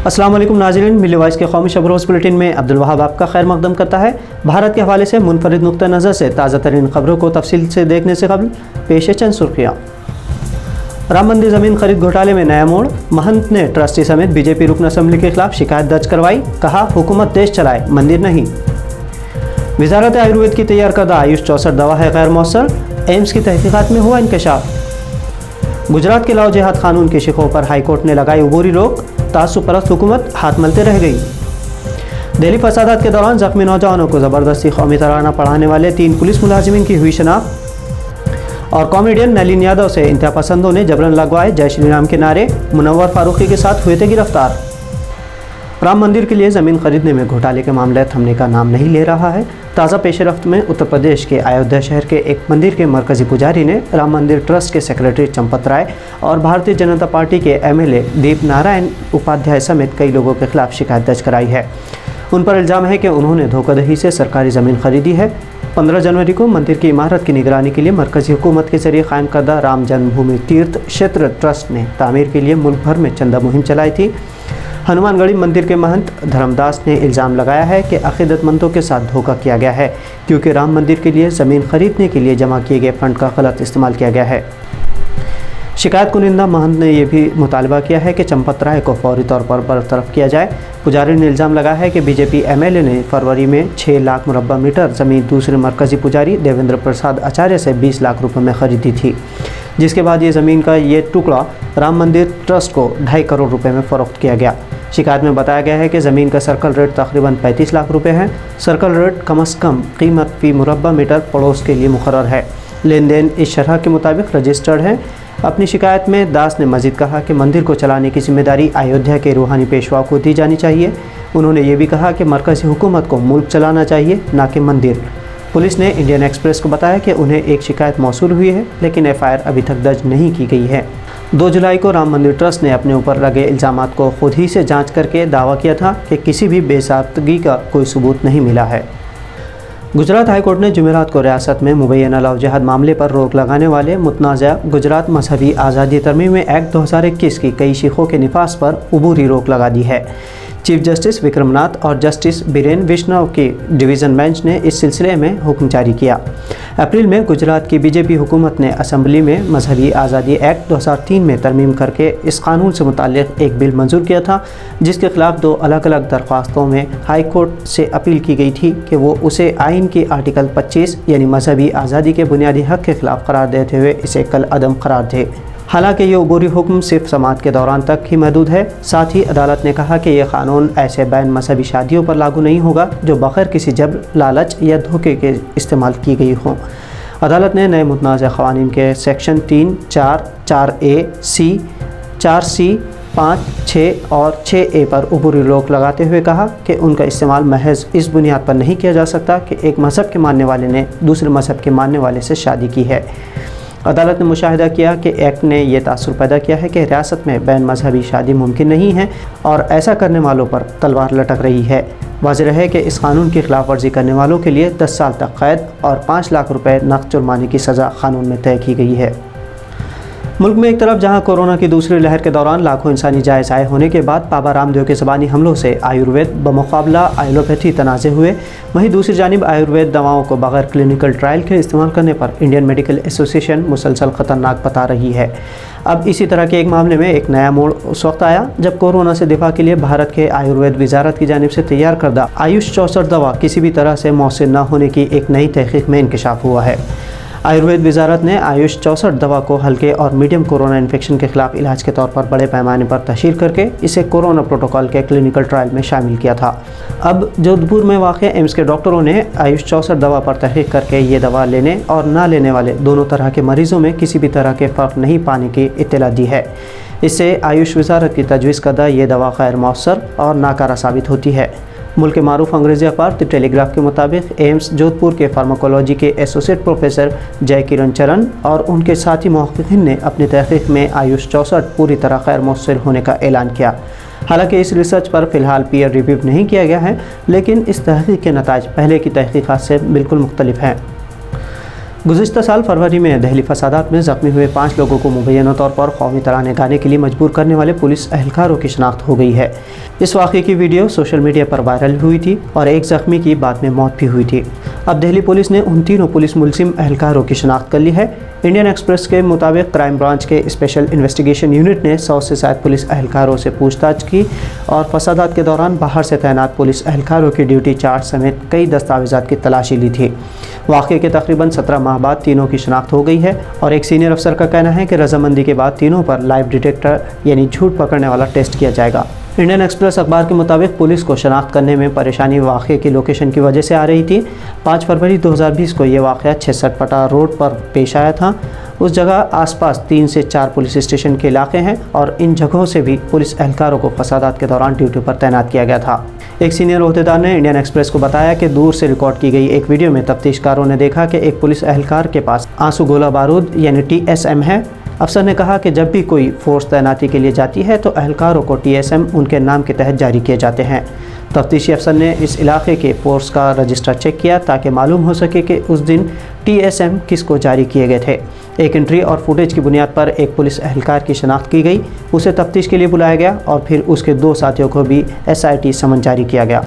अस्सलाम वालेकुम नाज़रीन, मिली वॉइस के कौमी शब रोज़ बुलेटिन में अब्दुल वहाब आपका खैर मकदम करता है। भारत के हवाले से मुनफरिद नुक्ता नज़र से ताज़ा तरीन खबरों को तफसील से देखने से कबल पेश चंद सुर्खियाँ। राम मंदिर ज़मीन खरीद घोटाले में नया मोड़, महंत ने ट्रस्टी समेत बीजेपी रुकन असम्बली के खिलाफ शिकायत दर्ज करवाई, कहा हुकूमत देश चलाए मंदिर नहीं। वजारत आयुर्वेद की तैयार करदा आयुष 64 दवा है गैर मौसर, एम्स की तहकीकात में हुआ इंकशाफ। गुजरात के लाओ जिहाद कानून की शिकों पर हाईकोर्ट ने लगाई अबूरी रोक, तासुब परस्त हुकूमत हाथ मलते रह गई। दिल्ली फसादात के दौरान जख्मी नौजवानों को ज़बरदस्ती कौमी तराना पढ़ाने वाले 3 पुलिस मुलाजिमीन की हुई शनाख्त। और कॉमेडियन नलिन यादव से इंतहा पसंदों ने जबरन लगवाए जय श्री राम के नारे, मुनव्वर फारूकी के साथ हुए थे गिरफ्तार। राम मंदिर के लिए ज़मीन खरीदने में घोटाले के मामले थमने का नाम नहीं ले रहा है। ताज़ा पेशरफ्त में उत्तर प्रदेश के अयोध्या शहर के एक मंदिर के मरकजी पुजारी ने राम मंदिर ट्रस्ट के सेक्रेटरी चंपत राय और भारतीय जनता पार्टी के एमएलए दीप नारायण उपाध्याय समेत कई लोगों के खिलाफ शिकायत दर्ज कराई है। उन पर इल्ज़ाम है कि उन्होंने धोखाधड़ी से सरकारी ज़मीन खरीदी है। 15 जनवरी को मंदिर की इमारत की निगरानी के लिए मरकजी हुकूमत के जरिए कायम करदा राम जन्मभूमि तीर्थ क्षेत्र ट्रस्ट ने तामीर के लिए मुल्क भर में चंदा मुहिम चलाई थी। हनुमानगढ़ी मंदिर के महंत धर्मदास ने इल्ज़ाम लगाया है कि अक़ीदतमंदों के साथ धोखा किया गया है, क्योंकि राम मंदिर के लिए ज़मीन खरीदने के लिए जमा किए गए फंड का गलत इस्तेमाल किया गया है। शिकायत कुनिंदा महंत ने यह भी मुतालबा किया है कि चंपत राय को फौरी तौर पर बरतरफ किया जाए। पुजारी ने इल्ज़ाम लगाया है कि बीजेपी एमएलए ने फरवरी में 6 लाख मुरब्बा मीटर ज़मीन दूसरे मरकजी पुजारी देवेंद्र प्रसाद आचार्य से 20 लाख रुपये में खरीदी थी, जिसके बाद ये ज़मीन का ये टुकड़ा राम मंदिर ट्रस्ट को 2.5 करोड़ रुपए में फ़रोख्त किया गया। शिकायत में बताया गया है कि ज़मीन का सर्कल रेट तकरीबन 35 लाख रुपए है। सर्कल रेट कम अज़ कम कीमत फ़ी मुरब्बा मीटर पड़ोस के लिए मुकर्रर है। लेन देन इस शरह के मुताबिक रजिस्टर्ड है। अपनी शिकायत में दास ने मज़ीद कहा कि मंदिर को चलाने की जिम्मेदारी अयोध्या के रूहानी पेशवा को दी जानी चाहिए। उन्होंने ये भी कहा कि मरकज़ी हुकूमत को मुल्क चलाना चाहिए, ना कि मंदिर। पुलिस ने इंडियन एक्सप्रेस को बताया कि उन्हें एक शिकायत मौसूल हुई है, लेकिन एफआईआर अभी तक दर्ज नहीं की गई है। 2 जुलाई को राम मंदिर ट्रस्ट ने अपने ऊपर लगे इल्ज़ामात को खुद ही से जांच करके दावा किया था कि किसी भी बेसाख्तगी का कोई सबूत नहीं मिला है। गुजरात हाई कोर्ट ने जुमेरात को रियासत में मुबैना लाओ जिहाद मामले पर रोक लगाने वाले मुतनाज़ा गुजरात मजहबी आज़ादी तरमीमी एक्ट 2021 की कई शिकों के निफाज पर अबूरी रोक लगा दी है। चीफ जस्टिस विक्रमनाथ और जस्टिस बीरेन विष्णु की डिवीज़न बेंच ने इस सिलसिले में हुक्म जारी किया। अप्रैल में गुजरात की बीजेपी हुकूमत ने असम्बली में मजहबी आज़ादी एक्ट 2003 में तरमीम करके इस कानून से मुताल्लिक़ एक बिल मंजूर किया था, जिसके खिलाफ 2 अलग अलग दरख्वास्तों में हाई कोर्ट से अपील की गई थी कि वो उसे आइन की आर्टिकल 25 यानी मजहबी आज़ादी के बुनियादी हक़ के ख़िलाफ़ करार देते हुए इसे कल अदम करार दे। हालांकि ये अबूरी हुक्म सिर्फ समाअत के दौरान तक ही महदूद है। साथ ही अदालत ने कहा कि यह कानून ऐसे बैन मजहबी शादियों पर लागू नहीं होगा जो बग़ैर किसी जबर, लालच या धोखे के इस्तेमाल की गई हों। अदालत ने नए मुतनाज़ा क़वानीन के सेक्शन 3, 4, 4A, C, 4C, 5, 6 और 6A पर अबूरी रोक लगाते हुए कहा कि उनका इस्तेमाल महज इस बुनियाद पर नहीं किया जा सकता कि एक मज़हब के मानने वाले ने दूसरे मज़हब के मानने वाले से शादी की है। अदालत ने मुशाहिदा किया कि एक्ट ने यह तासुर पैदा किया है कि रियासत में बैन मजहबी शादी मुमकिन नहीं है और ऐसा करने वालों पर तलवार लटक रही है। वाज़ेह है कि इस कानून की खिलाफ वर्जी करने वालों के लिए 10 साल तक कैद और 5 लाख रुपए नक़द जुर्माने की सज़ा कानून में तय की गई है। मुल्क में एक तरफ जहां कोरोना की दूसरी लहर के दौरान लाखों इंसानी जान ज़ाय होने के बाद बाबा रामदेव के ज़बानी हमलों से आयुर्वेद बमुकाबला एलोपैथी तनाज़े हुए, वहीं दूसरी जानिब आयुर्वेद दवाओं को बगैर क्लिनिकल ट्रायल के इस्तेमाल करने पर इंडियन मेडिकल एसोसिएशन मुसलसल ख़तरनाक बता रही है। अब इसी तरह के एक मामले में एक नया मोड़ उस वक्त आया जब कोरोना से दिफा के लिए भारत के आयुर्वेद वजारत की जानिब से तैयार करदा आयुष 64 दवा किसी भी तरह से मौसर न होने की एक नई तहकीक में इंकशाफ हुआ है। आयुर्वेद वजारत ने आयुष 64 दवा को हल्के और मीडियम कोरोना इन्फेक्शन के खिलाफ इलाज के तौर पर बड़े पैमाने पर तशहीर करके इसे कोरोना प्रोटोकॉल के क्लिनिकल ट्रायल में शामिल किया था। अब जोधपुर में वाक़े एम्स के डॉक्टरों ने आयुष 64 दवा पर तहकीक करके ये दवा लेने और ना लेने वाले दोनों तरह के मरीजों में किसी भी तरह के फ़र्क नहीं पाने की इत्तला दी है। इससे आयुष वजारत की तजवीज़ करदा ये दवा गैर मौसर और नाकारा साबित होती है। मुल्क के मारूफ अंग्रेज़ी अखबार द टेलीग्राफ के मुताबिक एम्स जोधपुर के फार्माकोलॉजी के एसोसिएट प्रोफेसर जय किरण चरण और उनके साथी मुहक्किकीन ने अपनी तहकीक में आयुष 64 पूरी तरह गैर मौसर होने का ऐलान किया। हालांकि इस रिसर्च पर फ़िलहाल पीयर रिव्यू नहीं किया गया है, लेकिन इस तहकीक के नताइज पहले की तहकीकात से बिल्कुल मुख्तलिफ हैं। गुज़िश्ता साल फरवरी में दहली फसादात में ज़ख्मी हुए 5 लोगों को मुबैना तौर पर कौमी तराने गाने के लिए मजबूर करने वाले पुलिस एहलकारों की शनाख्त हो गई है। इस वाक़े की वीडियो सोशल मीडिया पर वायरल हुई थी और एक ज़ख्मी की बाद में मौत भी हुई थी। अब दहली पुलिस ने उन तीनों पुलिस मुलजिम एहलकारों की शनाख्त कर ली है। इंडियन एक्सप्रेस के मुताबिक क्राइम ब्रांच के स्पेशल इन्वेस्टिगेशन यूनिट ने 100 से ज़ायद पुलिस एहलकारों से पूछताछ की और फसादात के दौरान बाहर से तैनात पुलिस एहलकारों की ड्यूटी चार्ट समेत कई दस्तावेज़ात की तलाशी ली थी। वाक़े के तकरीबन 17 माह बाद तीनों की शनाख्त हो गई है और एक सीनियर अफसर का कहना है कि रजामंदी के बाद तीनों पर लाइव डिटेक्टर यानी झूठ पकड़ने वाला टेस्ट किया जाएगा। इंडियन एक्सप्रेस अखबार के मुताबिक पुलिस को शनाख्त करने में परेशानी वाक़े की लोकेशन की वजह से आ रही थी। 5 फरवरी 2020 को ये वाक़या 66 पटा रोड पर पेश आया था। उस जगह आसपास 3 से 4 पुलिस स्टेशन के इलाके हैं और इन जगहों से भी पुलिस एहलकारों को फसादात के दौरान ड्यूटी पर तैनात किया गया था। एक सीनियर ओहदेदार ने इंडियन एक्सप्रेस को बताया कि दूर से रिकॉर्ड की गई एक वीडियो में तफ्तीशकारों ने देखा कि एक पुलिस एहलकार के पास आंसू गोला बारूद यानी TSM है। अफसर ने कहा कि जब भी कोई फोर्स तैनाती के लिए जाती है तो एहलकारों को TSM उनके नाम के तहत जारी किए जाते हैं। तफ्तीशी अफसर ने इस इलाके के फोर्स का रजिस्टर चेक किया ताकि मालूम हो सके कि उस दिन TSM किसको जारी किए गए थे। एक एंट्री और फुटेज की बुनियाद पर एक पुलिस एहलकार की शनाख्त की गई, उसे तफ्तीश के लिए बुलाया गया और फिर उसके 2 साथियों को भी SIT समन जारी किया गया।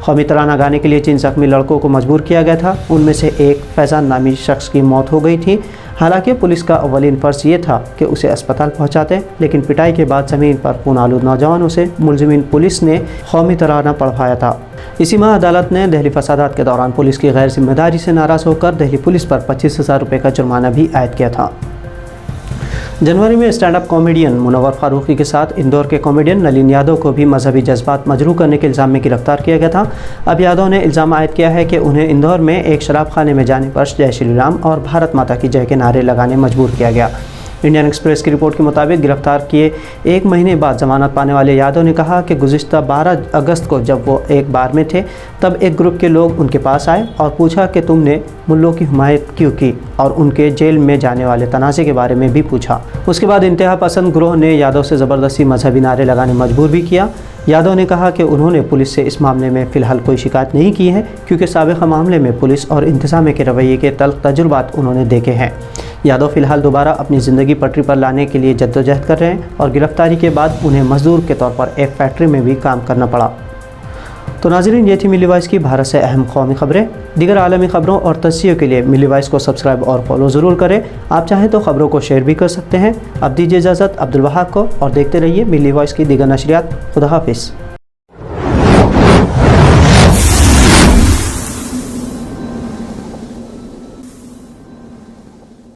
कौमी तराना गाने के लिए जिन ज़ख्मी लड़कों को मजबूर किया गया था उनमें से एक फैज़ान नामी शख्स की मौत हो गई थी। हालांकि पुलिस का अव्वलीन फ़र्ज़ ये था कि उसे अस्पताल पहुंचाते, लेकिन पिटाई के बाद ज़मीन पर खून आलूद नौजवानों से मुलजिमीन पुलिस ने कौमी तराना पढ़वाया था। इसी माह अदालत ने दहली फसादात के दौरान पुलिस की गैर जिम्मेदारी से नाराज़ होकर दहली पुलिस पर 25,000 रुपये का जुर्माना भी आयद किया था। जनवरी में stand up comedian Munawar Faruqui के साथ इंदौर के कॉमेडियन नलिन यादव को भी मजहबी जज्बात मजरूह करने के इल्ज़ाम में गिरफ्तार किया गया था। अब यादव ने इल्ज़ाम आयद किया है कि उन्हें इंदौर में एक शराब खाने में जाने पर जय श्री राम और भारत माता की जय के नारे लगाने मजबूर किया गया। इंडियन एक्सप्रेस की रिपोर्ट के मुताबिक गिरफ्तार किए 1 महीने बाद जमानत पाने वाले यादव ने कहा कि गुज़िश्ता 12 अगस्त को जब वो एक बार में थे तब एक ग्रुप के लोग उनके पास आए और पूछा कि तुमने मुल्लों की हिमायत क्यों की, और उनके जेल में जाने वाले तनाज़े के बारे में भी पूछा। उसके बाद इंतहा पसंद ग्रोह ने यादव से ज़बरदस्ती मजहबी नारे लगाने मजबूर भी किया। यादव ने कहा कि उन्होंने पुलिस से इस मामले में फ़िलहाल कोई शिकायत नहीं की है क्योंकि साबिक़ा मामले में पुलिस और इंतज़ाम के रवैये के तल्ख़ तजुर्बात उन्होंने देखे हैं। यादव फ़िलहाल दोबारा अपनी ज़िंदगी पटरी पर लाने के लिए जद्दोजहद कर रहे हैं और गिरफ्तारी के बाद उन्हें मज़दूर के तौर पर एक फैक्ट्री में भी काम करना पड़ा। तो नाज़रीन, ये थी मिली वॉइस की भारत से अहम कौमी खबरें। दीगर आलमी खबरों और तस्सीयों के लिए मिली वॉइस को सब्सक्राइब और फॉलो ज़रूर करें। आप चाहें तो खबरों को शेयर भी कर सकते हैं। अब दीजिए इजाज़त अब्दुल वहाब को और देखते रहिए मिली वॉइस की दीगर नशरियात। खुदा हाफिज़।